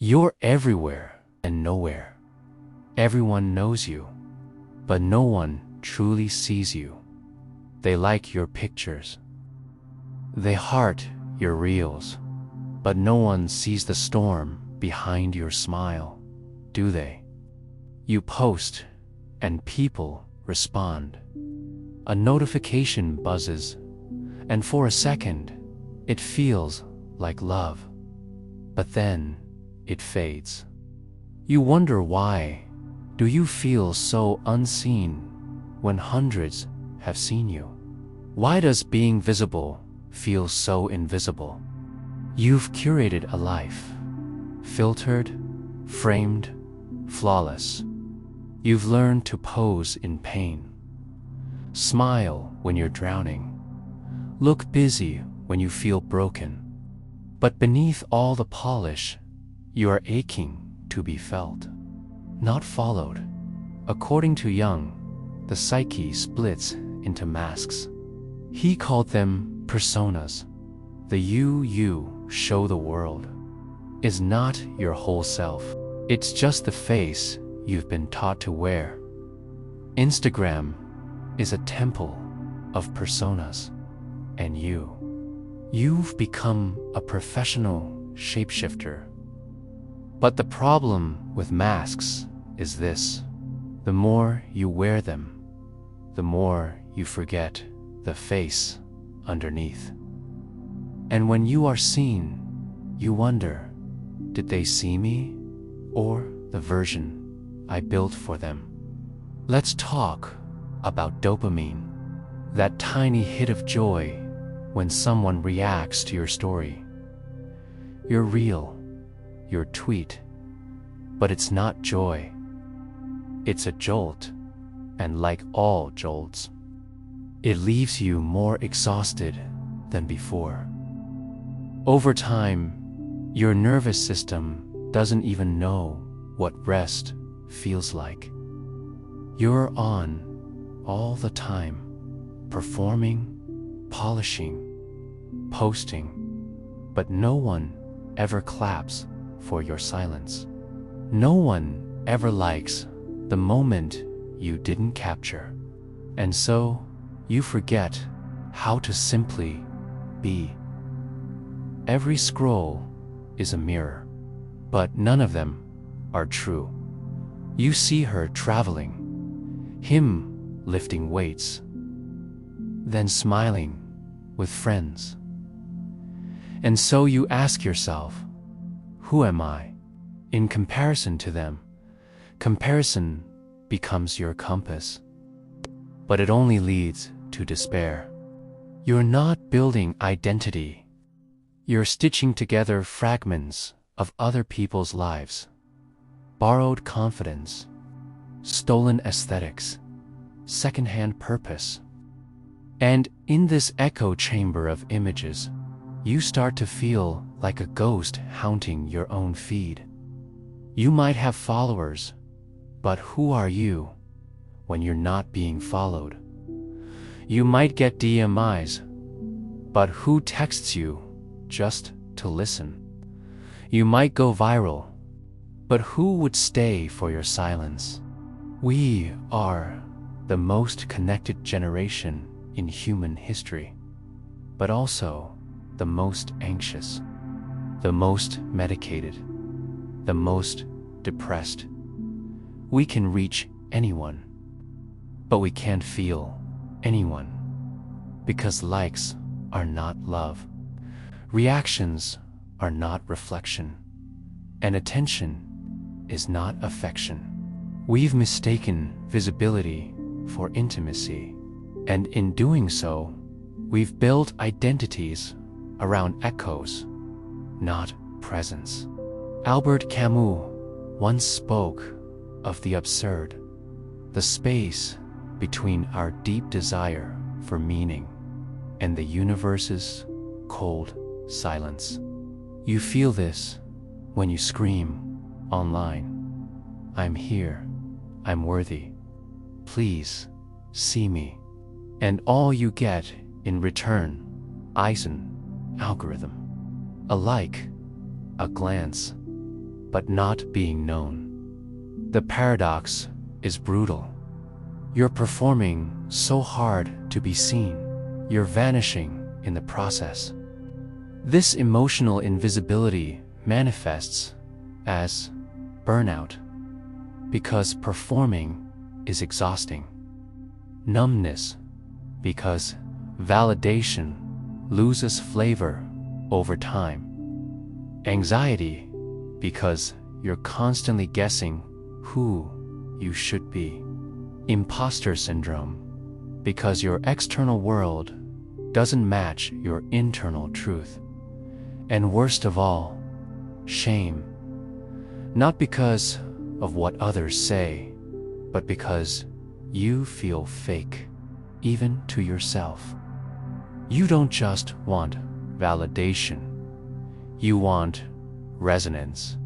You're everywhere and nowhere. Everyone knows you, but no one truly sees you. They like your pictures. They heart your reels, but no one sees the storm behind your smile, do they? You post, and people respond. A notification buzzes, and for a second, it feels like love. But then, it fades. You wonder why. Do you feel so unseen when hundreds have seen you? Why does being visible feel so invisible? You've curated a life, filtered, framed, flawless. You've learned to pose in pain, smile when you're drowning, look busy when you feel broken. But beneath all the polish, you are aching to be felt, not followed. According to Jung, the psyche splits into masks. He called them personas. The you show the world is not your whole self. It's just the face you've been taught to wear. Instagram is a temple of personas, and you've become a professional shapeshifter. But the problem with masks is this: the more you wear them, the more you forget the face underneath. And when you are seen, you wonder, did they see me, or the version I built for them? Let's talk about dopamine, that tiny hit of joy when someone reacts to your story. Your reel, your tweet, but it's not joy. It's a jolt, and like all jolts, it leaves you more exhausted than before. Over time, your nervous system doesn't even know what rest feels like. You're on all the time, performing, polishing, posting, but no one ever claps for your silence. No one ever likes the moment you didn't capture. And so, you forget how to simply be. Every scroll is a mirror, but none of them are true. You see her traveling, him lifting weights, then smiling with friends. And so you ask yourself, who am I in comparison to them? Comparison becomes your compass, but it only leads to despair. You're not building identity. You're stitching together fragments of other people's lives, borrowed confidence, stolen aesthetics, secondhand purpose. And in this echo chamber of images, you start to feel like a ghost haunting your own feed. You might have followers, but who are you when you're not being followed? You might get DMIs, but who texts you just to listen? You might go viral, but who would stay for your silence? We are the most connected generation in human history, but also the most anxious, the most medicated, the most depressed. We can reach anyone, but we can't feel anyone, because likes are not love, reactions are not reflection, and attention is not affection. We've mistaken visibility for intimacy, and in doing so, we've built identities around echoes, not presence. Albert Camus once spoke of the absurd, the space between our deep desire for meaning and the universe's cold silence. You feel this when you scream online, "I'm here, I'm worthy, please see me." And all you get in return is an algorithm, a like, a glance, but not being known. The paradox is brutal. You're performing so hard to be seen, you're vanishing in the process. This emotional invisibility manifests as burnout, because performing is exhausting. Numbness, because validation loses flavor over time. Anxiety, because you're constantly guessing who you should be. Imposter syndrome, because your external world doesn't match your internal truth. And worst of all, shame, not because of what others say, but because you feel fake, even to yourself. You don't just want validation, you want resonance.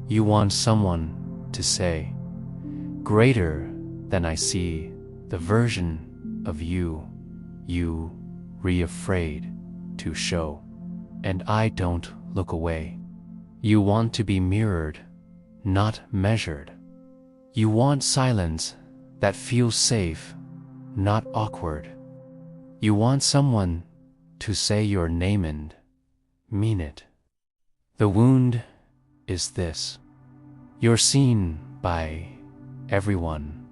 You want someone to say, greater than I see the version of you re-afraid to show. And I don't look away. You want to be mirrored, not measured. You want silence that feels safe, not awkward. You want someone to say your name and mean it. The wound is this: you're seen by everyone,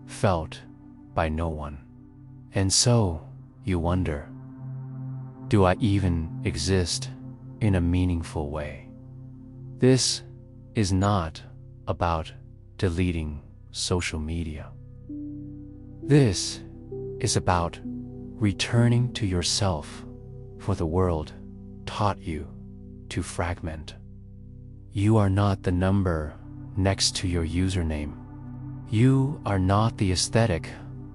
felt by no one. And so you wonder, do I even exist in a meaningful way? This is not about deleting social media. This is about returning to yourself, for the world taught you to fragment. You are not the number next to your username. You are not the aesthetic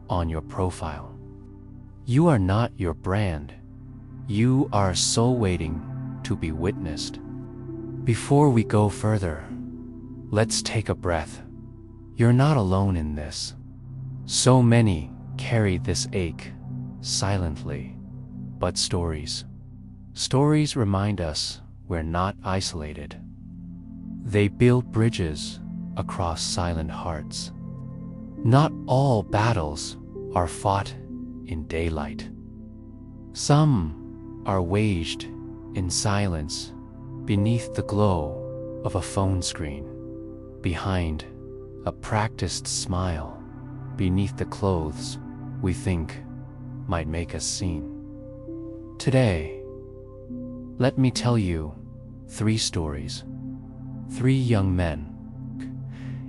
on your profile. You are not your brand. You are a soul waiting to be witnessed. Before we go further, let's take a breath. You're not alone in this. So many carry this ache silently, but stories remind us we're not isolated. They build bridges across silent hearts. Not all battles are fought in daylight. Some are waged in silence, beneath the glow of a phone screen, behind a practiced smile, beneath the clothes we think might make us seen. Today, let me tell you 3 stories. 3 young men,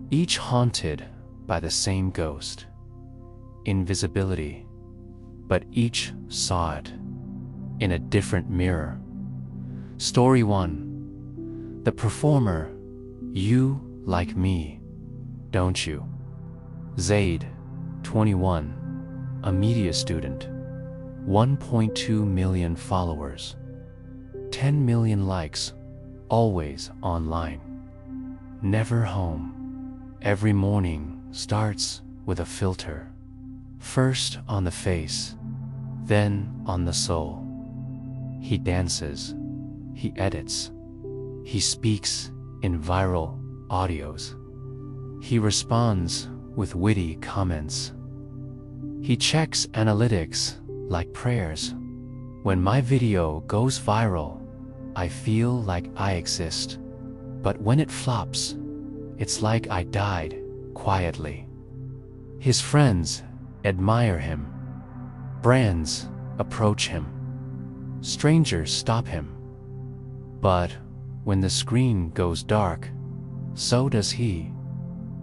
each haunted by the same ghost, invisibility, but each saw it in a different mirror. Story 1. The performer. You like me, don't you? Zaid, 21, a media student, 1.2 million followers, 10 million likes, always online, never home. Every morning starts with a filter, first on the face, then on the soul. He dances, he edits, he speaks in viral audios. He responds with witty comments. He checks analytics like prayers. When my video goes viral, I feel like I exist. But when it flops, it's like I died quietly. His friends admire him. Brands approach him. Strangers stop him. But when the screen goes dark, so does he.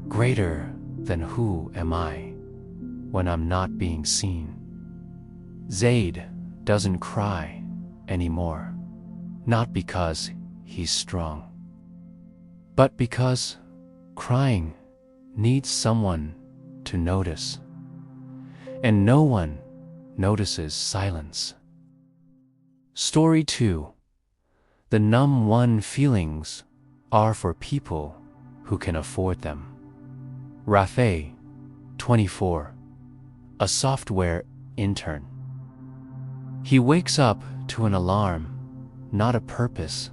Greater than who am I when I'm not being seen? Zaid doesn't cry anymore, not because he's strong, but because crying needs someone to notice, and no one notices silence. Story 2. The numb one feelings are for people who can afford them. Rafe, 24, a software intern. He wakes up to an alarm, not a purpose.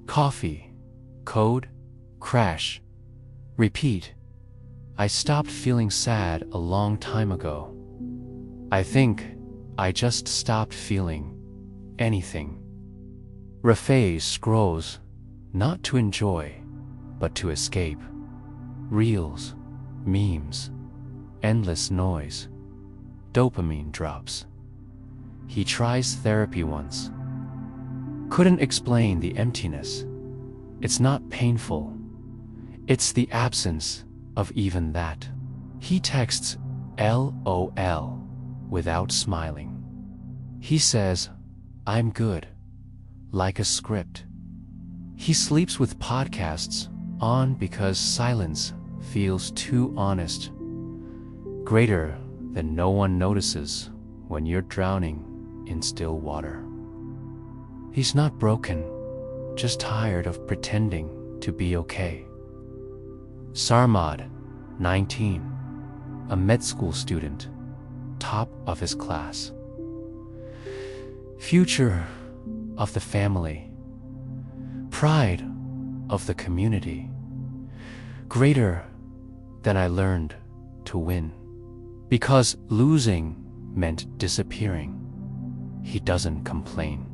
Coffee, Code, crash, repeat. I stopped feeling sad a long time ago. I think I just stopped feeling anything. Rafay scrolls, not to enjoy, but to escape. Reels, memes, endless noise, dopamine drops. He tries therapy once. Couldn't explain the emptiness. It's not painful. It's the absence of even that. He texts LOL without smiling. He says, I'm good, like a script. He sleeps with podcasts on because silence feels too honest. Greater than no one notices when you're drowning in still water. He's not broken, just tired of pretending to be okay. Sarmad, 19, a med school student, top of his class. Future of the family, pride of the community, greater than I learned to win. Because losing meant disappearing. He doesn't complain.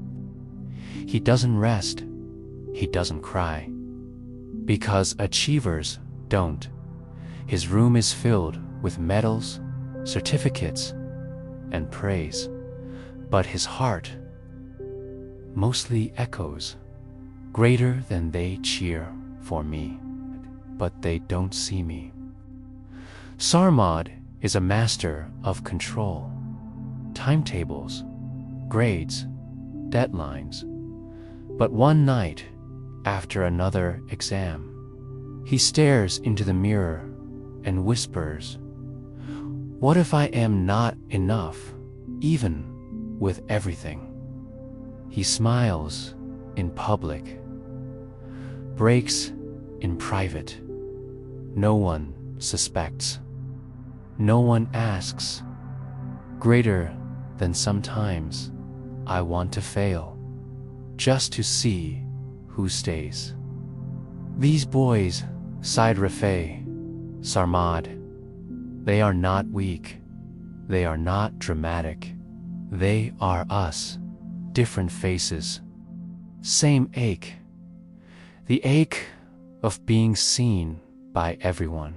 He doesn't rest. He doesn't cry. Because achievers don't. His room is filled with medals, certificates, and praise. But his heart mostly echoes, greater than they cheer for me, but they don't see me. Sarmad is a master of control. Timetables, grades, deadlines. But one night, after another exam, he stares into the mirror and whispers, what if I am not enough, even with everything? He smiles in public, breaks in private. No one suspects. No one asks. Greater than sometimes I want to fail, just to see who stays. These boys, sighed Rafay, Sarmad, they are not weak. They are not dramatic. They are us, different faces, same ache. The ache of being seen by everyone,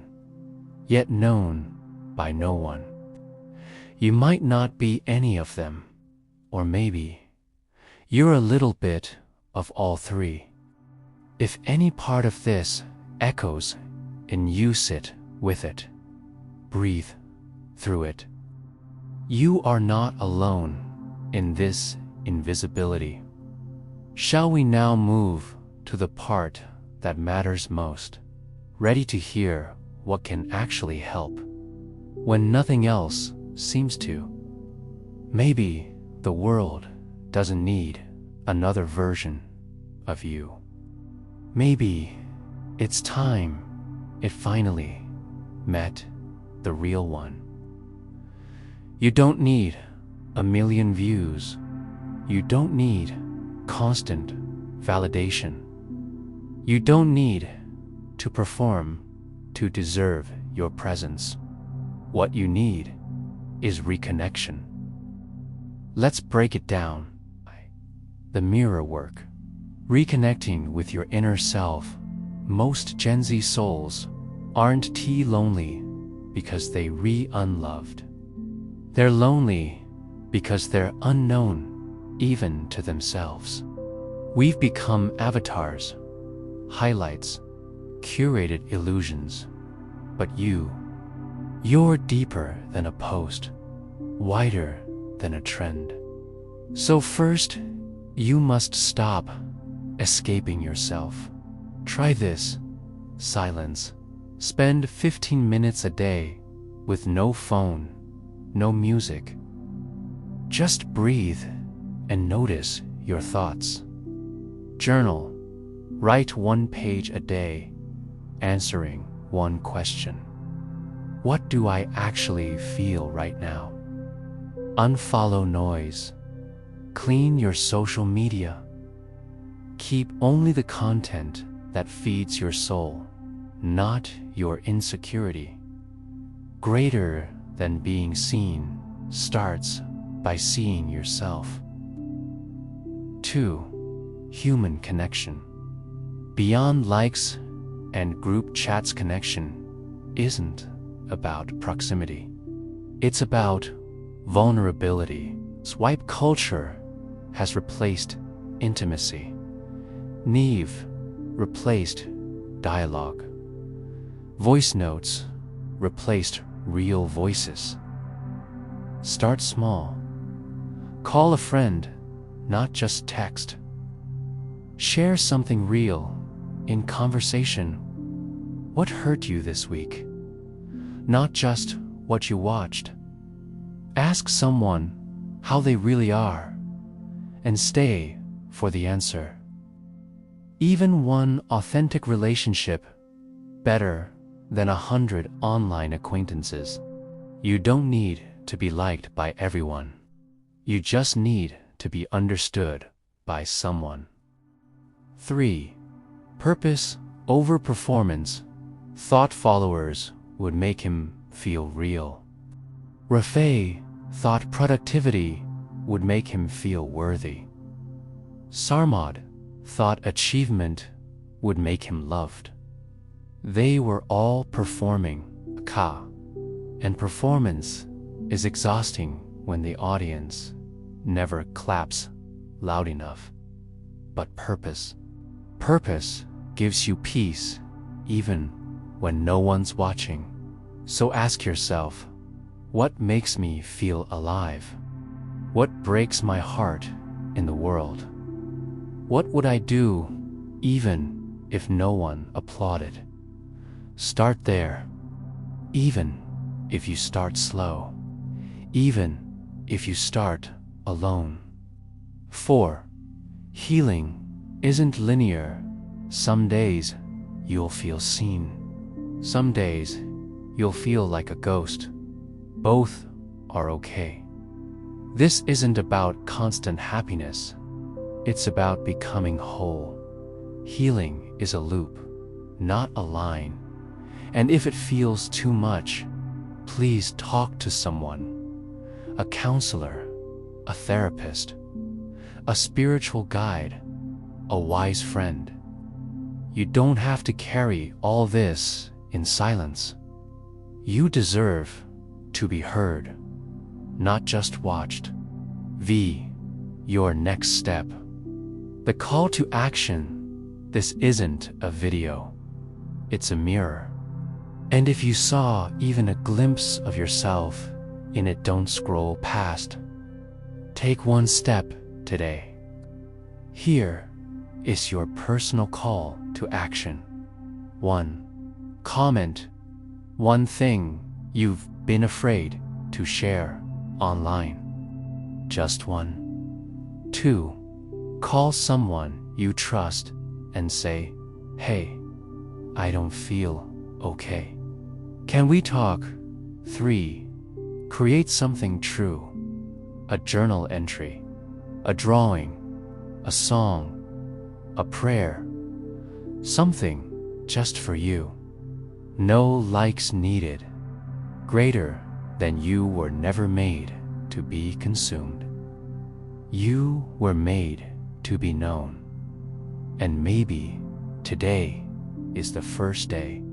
yet known by no one. You might not be any of them, or maybe you're a little bit of all three. If any part of this echoes and you sit with it, breathe through it. You are not alone in this invisibility. Shall we now move to the part that matters most, ready to hear what can actually help when nothing else seems to? Maybe the world doesn't need another version of you. Maybe it's time it finally met the real one. You don't need a million views. You don't need constant validation. You don't need to perform to deserve your presence. What you need is reconnection. Let's break it down. The mirror work. Reconnecting with your inner self. Most Gen Z souls aren't lonely because they unloved. They're lonely because they're unknown even to themselves. We've become avatars, highlights, curated illusions. But you're deeper than a post, wider than a trend. So first, you must stop escaping yourself. Try this. Silence. Spend 15 minutes a day with no phone, no music. Just breathe and notice your thoughts. Journal. Write 1 page a day, answering one question. What do I actually feel right now? Unfollow noise. Clean your social media. Keep only the content that feeds your soul, not your insecurity. Greater than being seen starts by seeing yourself. 2. Human connection. Beyond likes and group chats, connection isn't about proximity. It's about vulnerability. Swipe culture has replaced intimacy. Neve replaced dialogue. Voice notes replaced real voices. Start small. Call a friend, not just text. Share something real in conversation. What hurt you this week? Not just what you watched. Ask someone how they really are, and stay for the answer. Even one authentic relationship better than 100 online acquaintances. You don't need to be liked by everyone. You just need to be understood by someone. 3. Purpose over performance. Thought followers would make him feel real. Rafay thought productivity would make him feel worthy. Sarmad thought achievement would make him loved. They were all performing, and performance is exhausting when the audience never claps loud enough. But purpose gives you peace even when no one's watching. So ask yourself, what makes me feel alive? What breaks my heart in the world? What would I do even if no one applauded? Start there. Even if you start slow. Even if you start alone. 4. Healing isn't linear. Some days you'll feel seen. Some days you'll feel like a ghost. Both are okay. This isn't about constant happiness. It's about becoming whole. Healing is a loop, not a line. And if it feels too much, please talk to someone. A counselor, a therapist, a spiritual guide, a wise friend. You don't have to carry all this in silence. You deserve to be heard, not just watched. Your next step. The call to action. This isn't a video. It's a mirror. And if you saw even a glimpse of yourself in it, don't scroll past. Take one step today. Here is your personal call to action. 1. Comment one thing you've been afraid to share online. Just one. 2. Call someone you trust and say, "Hey, I don't feel okay. Can we talk?" 3. Create something true. A journal entry, a drawing, a song, a prayer. Something just for you. No likes needed. Greater than you were never made to be consumed. You were made to be known. And maybe today is the first day.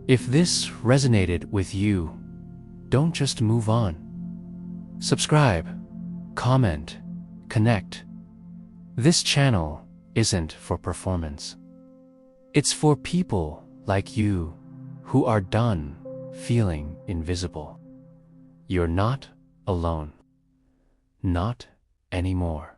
If this resonated with you, don't just move on. Subscribe, comment, connect. This channel isn't for performance. It's for people like you who are done feeling invisible. You're not alone. Not anymore.